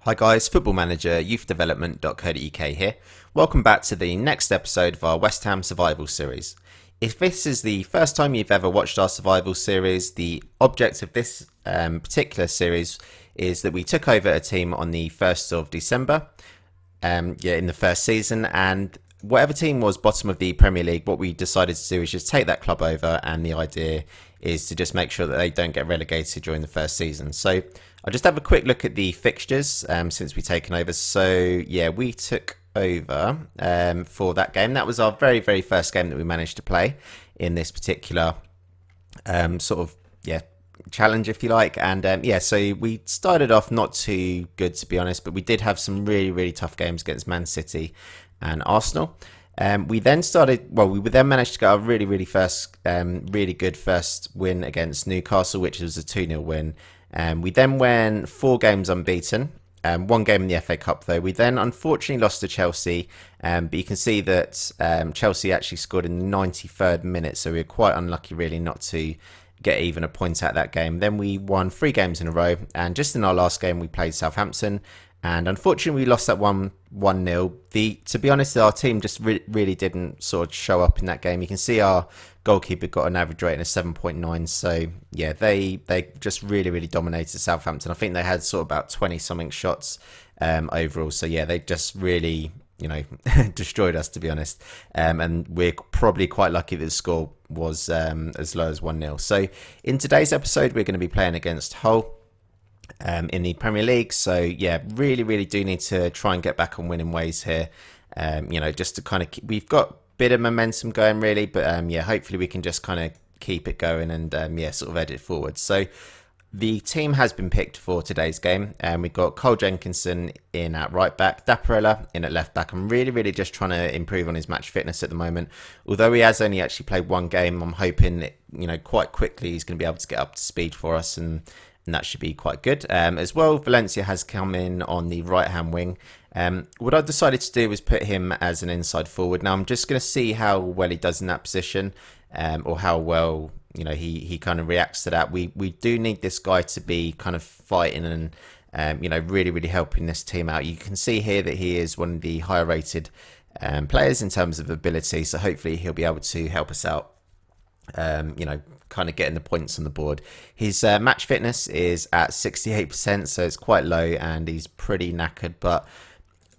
Hi guys, Football-ManagerYouthDevelopment.co.uk here. Welcome back to the next episode of our West Ham Survival Series. If this is the first time you've ever watched our Survival Series, the object of this particular series is that we took over a team on the 1st of December, in the first season, and whatever team was bottom of the Premier League, what we decided to do is just take that club over, and the idea is to just make sure that they don't get relegated during the first season. So I'll just have a quick look at the fixtures since we've taken over. So yeah, we took over for that game. That was our very, very first game that we managed to play in this particular challenge, if you like. And so we started off not too good, to be honest, but we did have some really, really tough games against Man City and Arsenal. We then managed to get a really, really good first win against Newcastle, which was a 2-0 win. We then went 4 games unbeaten, 1 game in the FA Cup though. We then unfortunately lost to Chelsea, but you can see that Chelsea actually scored in the 93rd minute, so we were quite unlucky really not to get even a point out of that game. Then we won 3 games in a row, and just in our last game we played Southampton, and unfortunately we lost that 1-0. To be honest, our team just really didn't sort of show up in that game. You can see our goalkeeper got an average rating of 7.9, so yeah, they just really dominated Southampton. I think they had sort of about 20 something shots overall, so yeah, they just really destroyed us, to be honest. And we're probably quite lucky that the score was as low as 1-0. So in today's episode we're going to be playing against Hull in the Premier League, so yeah, really do need to try and get back on winning ways here. Just to kind of we've got a bit of momentum going really, but hopefully we can just kind of keep it going and sort of edit forward. So the team has been picked for today's game, and we've got Cole Jenkinson in at right back, Daparella in at left back. I'm really just trying to improve on his match fitness at the moment. Although he has only actually played 1 game, I'm hoping that, quite quickly he's going to be able to get up to speed for us, and that should be quite good. As well, Valencia has come in on the right-hand wing. What I've decided to do is put him as an inside forward. Now, I'm just going to see how well he does in that position, or how well he kind of reacts to that. We do need this guy to be kind of fighting and really helping this team out. You can see here that he is one of the higher rated players in terms of ability, so hopefully he'll be able to help us out. Kind of getting the points on the board. His match fitness is at 68%, so it's quite low, and he's pretty knackered. But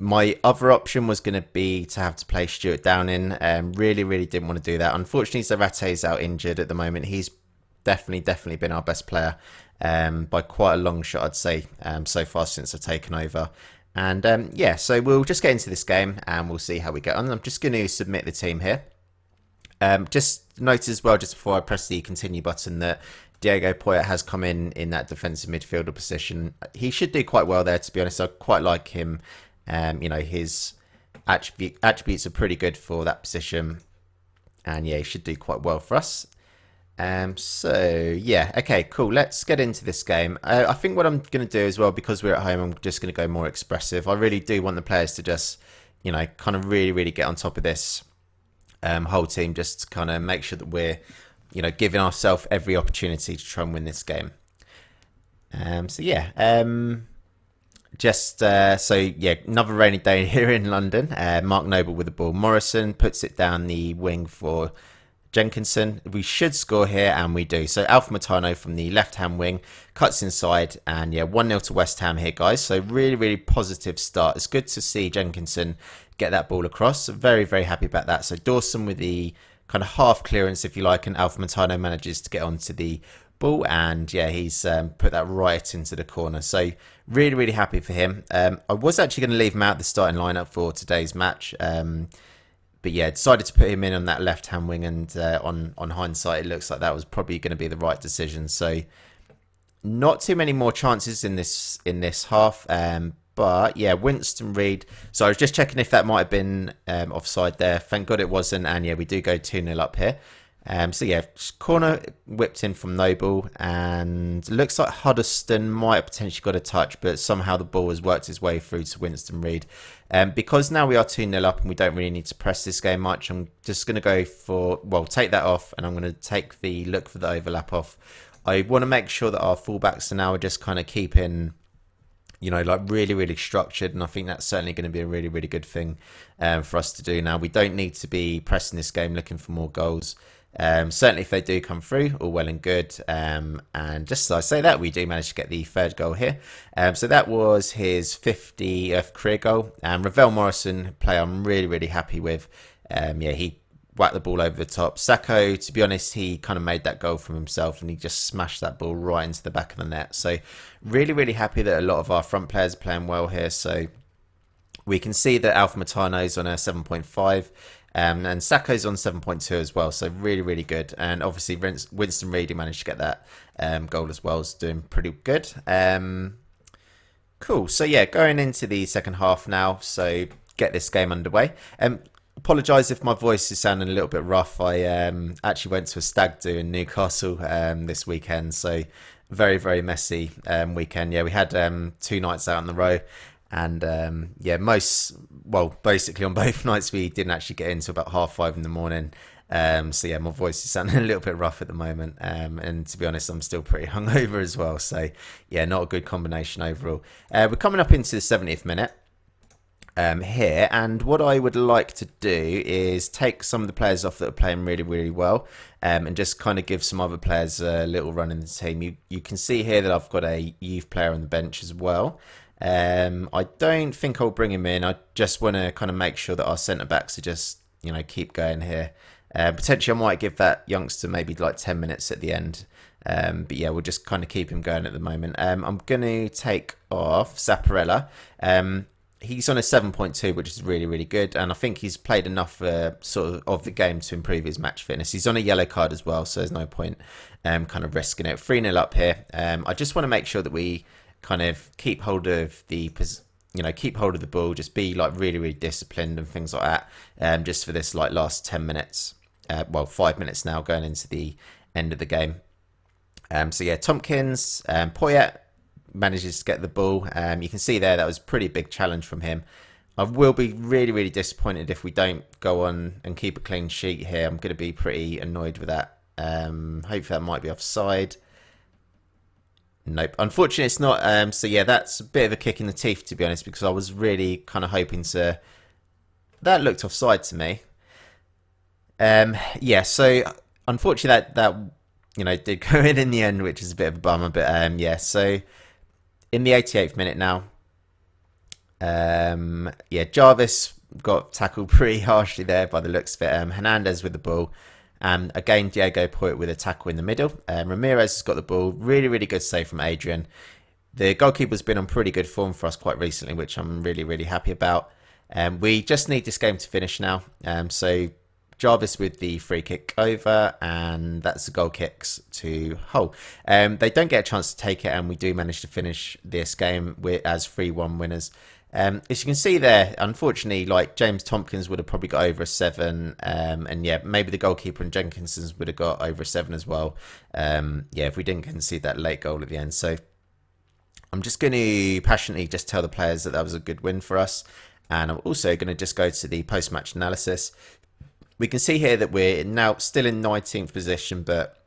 my other option was going to be to have to play Stuart Downing. Really didn't want to do that. Unfortunately, Zarate's out injured at the moment. He's definitely been our best player by quite a long shot, I'd say, so far since I've taken over. And so we'll just get into this game and we'll see how we get on. I'm just going to submit the team here. Just note as well, just before I press the continue button, that Diego Poyet has come in that defensive midfielder position. He should do quite well there, to be honest. I quite like him. His attributes are pretty good for that position, and yeah, he should do quite well for us. Okay, cool. Let's get into this game. I think what I'm going to do as well, because we're at home, I'm just going to go more expressive. I really do want the players to just, kind of really get on top of this whole team, just to kind of make sure that we're, giving ourselves every opportunity to try and win this game. Another rainy day here in London. Mark Noble with the ball. Morrison puts it down the wing for Jenkinson. We should score here, and we do. So Alpha Matano from the left-hand wing cuts inside, and 1-0 to West Ham here, guys. So really positive start. It's good to see Jenkinson get that ball across. Very happy about that. So Dawson with the kind of half clearance, if you like, and Alpha Matano manages to get onto the ball, and he's put that right into the corner. So really happy for him. I was actually going to leave him out the starting lineup for today's match, but yeah, decided to put him in on that left-hand wing, and on hindsight, it looks like that was probably going to be the right decision. So not too many more chances in this half, but yeah, Winston Reid. So I was just checking if that might have been offside there. Thank God it wasn't, and yeah, we do go 2-0 up here. Corner whipped in from Noble, and looks like Huddleston might have potentially got a touch, but somehow the ball has worked its way through to Winston Reid. Because now we are 2-0 up and we don't really need to press this game much, I'm just going to go for, take that off, and I'm going to take the look for the overlap off. I want to make sure that our fullbacks are now just kind of keeping you know, like really structured, and I think that's certainly going to be a really good thing for us to do now. We don't need to be pressing this game looking for more goals. Certainly if they do come through, all well and good. And just as I say that, we do manage to get the third goal here. So that was his 50th career goal. Ravel Morrison, player I'm really happy with. Yeah, he whacked the ball over the top. Sacco, to be honest, he kind of made that goal from himself, and he just smashed that ball right into the back of the net. So really happy that a lot of our front players are playing well here. So we can see that Alpha Matano's on a 7.5, and Sacco's on 7.2 as well. So really good. And obviously Winston Reedy managed to get that goal as well. Is doing pretty good. Cool. So yeah, going into the second half now. So get this game underway. Apologise if my voice is sounding a little bit rough. I actually went to a stag do in Newcastle this weekend, so very messy weekend. Yeah, we had 2 nights out on the row, and yeah, basically on both nights we didn't actually get in until about 5:30 in the morning. So yeah, my voice is sounding a little bit rough at the moment, and to be honest, I'm still pretty hungover as well. So yeah, not a good combination overall. We're coming up into the 70th minute. Here, and what I would like to do is take some of the players off that are playing really well, and just kind of give some other players a little run in the team. You can see here that I've got a youth player on the bench as well. I don't think I'll bring him in. I just want to kind of make sure that our centre backs are just, you know, keep going here. Potentially I might give that youngster maybe like 10 minutes at the end. But yeah, we'll just kind of keep him going at the moment. I'm going to take off Zapparella. He's on a 7.2, which is really good, and I think he's played enough sort of the game to improve his match fitness. He's on a yellow card as well, so there's no point kind of risking it. 3-0 up here. I just want to make sure that we kind of keep hold of the ball, just be like really disciplined and things like that. Just for this like last 10 minutes, 5 minutes now, going into the end of the game. So yeah, Tompkins, Poyet manages to get the ball. You can see there that was a pretty big challenge from him. I will be really disappointed if we don't go on and keep a clean sheet here. I'm going to be pretty annoyed with that. Hopefully that might be offside. Nope, unfortunately it's not. So yeah, that's a bit of a kick in the teeth, to be honest, because I was really kind of hoping to... That looked offside to me. Yeah, so unfortunately that you know, did go in the end, which is a bit of a bummer. But yeah, so in the 88th minute now, yeah, Jarvis got tackled pretty harshly there by the looks of it. Hernandez with the ball, and again Diego Poyet with a tackle in the middle. Ramirez has got the ball. Really good save from Adrian. The goalkeeper's been on pretty good form for us quite recently, which I'm really happy about. We just need this game to finish now. So Jarvis with the free kick over, and that's the goal kicks to Hull. They don't get a chance to take it, and we do manage to finish this game as 3-1 winners. As you can see there, unfortunately, like James Tompkins would have probably got over a 7, and yeah, maybe the goalkeeper and Jenkinson's would have got over a 7 as well. Yeah, if we didn't concede that late goal at the end. So I'm just going to passionately just tell the players that was a good win for us, and I'm also going to just go to the post-match analysis. We can see here that we're now still in 19th position, but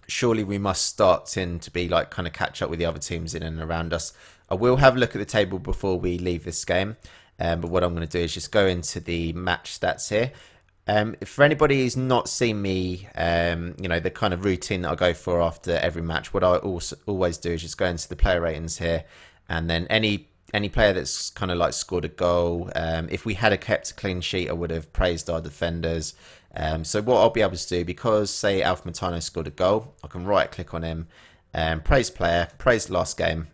surely we must start in to be like kind of catch up with the other teams in and around us. I will have a look at the table before we leave this game, but what I'm going to do is just go into the match stats here. For anybody who's not seen me, you know, the kind of routine that I go for after every match, what I always do is just go into the player ratings here, and then any player that's kind of like scored a goal. If we had kept a clean sheet, I would have praised our defenders. So what I'll be able to do, because say Alpha Matano scored a goal, I can right click on him, praise player, praise last game.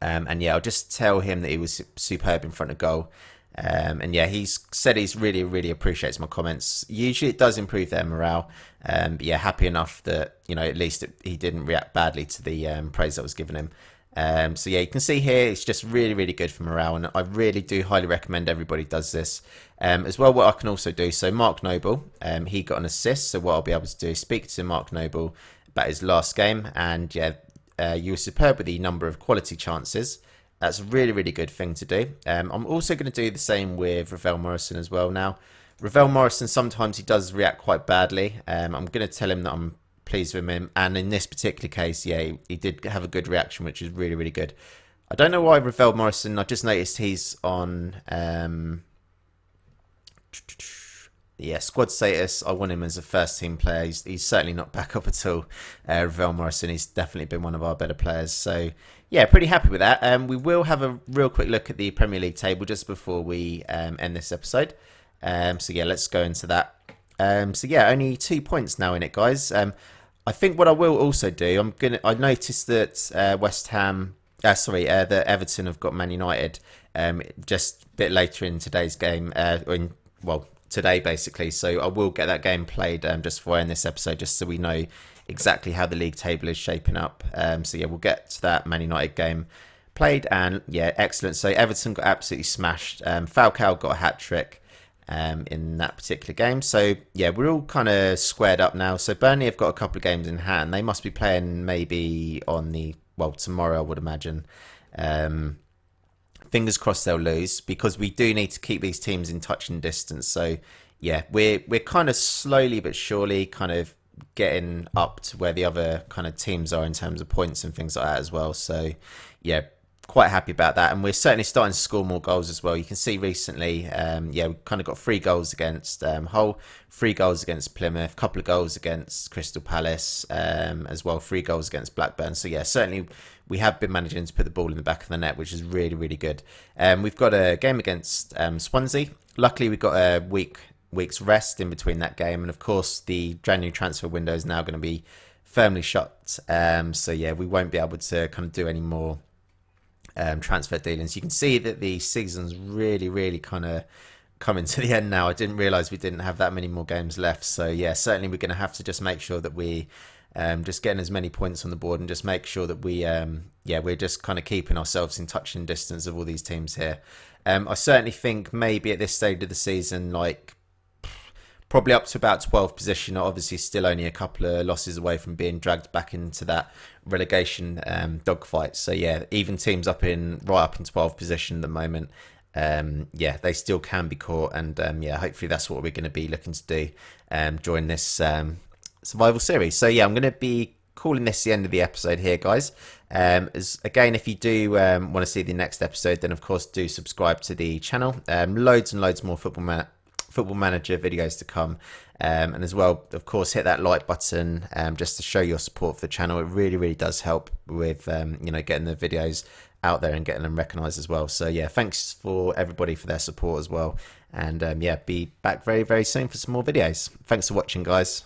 And yeah, I'll just tell him that he was superb in front of goal. And yeah, he's said he's really appreciates my comments. Usually it does improve their morale. But yeah, happy enough that, you know, at least he didn't react badly to the praise I was giving him. So yeah, you can see here it's just really good for morale, and I really do highly recommend everybody does this. As well, what I can also do, so Mark Noble, he got an assist, so what I'll be able to do is speak to Mark Noble about his last game, and yeah, you were superb with the number of quality chances. That's a really good thing to do. I'm also going to do the same with Ravel Morrison as well now. Ravel Morrison, sometimes he does react quite badly. I'm going to tell him that I'm pleased with him, and in this particular case, yeah, he did have a good reaction, which is really good. I don't know why Ravel Morrison. I just noticed he's on. Yeah, squad status. I want him as a first team player. He's certainly not back up at all. Ravel Morrison, he's definitely been one of our better players. So, yeah, pretty happy with that. We will have a real quick look at the Premier League table just before we end this episode. So, yeah, let's go into that. So, yeah, only 2 points now in it, guys. I think what I will also do, I noticed that West Ham, that Everton have got Man United just a bit later in today's game. Today basically, so I will get that game played just before I end this episode, just so we know exactly how the league table is shaping up. So yeah, we'll get to that Man United game played, and yeah, excellent. So Everton got absolutely smashed. Falcao got a hat-trick in that particular game. So yeah, we're all kind of squared up now. So Burnley have got a couple of games in hand. They must be playing maybe tomorrow, I would imagine. Fingers crossed they'll lose, because we do need to keep these teams in touching distance. So yeah, we're kind of slowly but surely kind of getting up to where the other kind of teams are in terms of points and things like that as well. So yeah, quite happy about that. And we're certainly starting to score more goals as well. You can see recently, we kind of got 3 goals against Hull, 3 goals against Plymouth, a couple of goals against Crystal Palace as well, 3 goals against Blackburn. So yeah, certainly we have been managing to put the ball in the back of the net, which is really, really good. We've got a game against Swansea. Luckily, we've got a week's rest in between that game. And of course, the January transfer window is now going to be firmly shut. So yeah, we won't be able to kind of do any more transfer dealings. You can see that the season's really, really kind of coming to the end now. I didn't realise we didn't have that many more games left. So yeah, certainly we're going to have to just make sure that we just getting as many points on the board, and just make sure that we're just kind of keeping ourselves in touching distance of all these teams here. I certainly think maybe at this stage of the season, like probably up to about 12th position, obviously still only a couple of losses away from being dragged back into that relegation dogfight. So yeah, even teams right up in 12th position at the moment, they still can be caught, and hopefully that's what we're going to be looking to do during this survival series. So yeah, I'm going to be calling this the end of the episode here, guys. Again, if you do want to see the next episode, then of course do subscribe to the channel. Loads and loads more Football Manager videos to come, and as well, of course, hit that like button just to show your support for the channel. It really, really does help with getting the videos out there and getting them recognized as well. So yeah, thanks for everybody for their support as well, and be back very, very soon for some more videos. Thanks for watching, guys.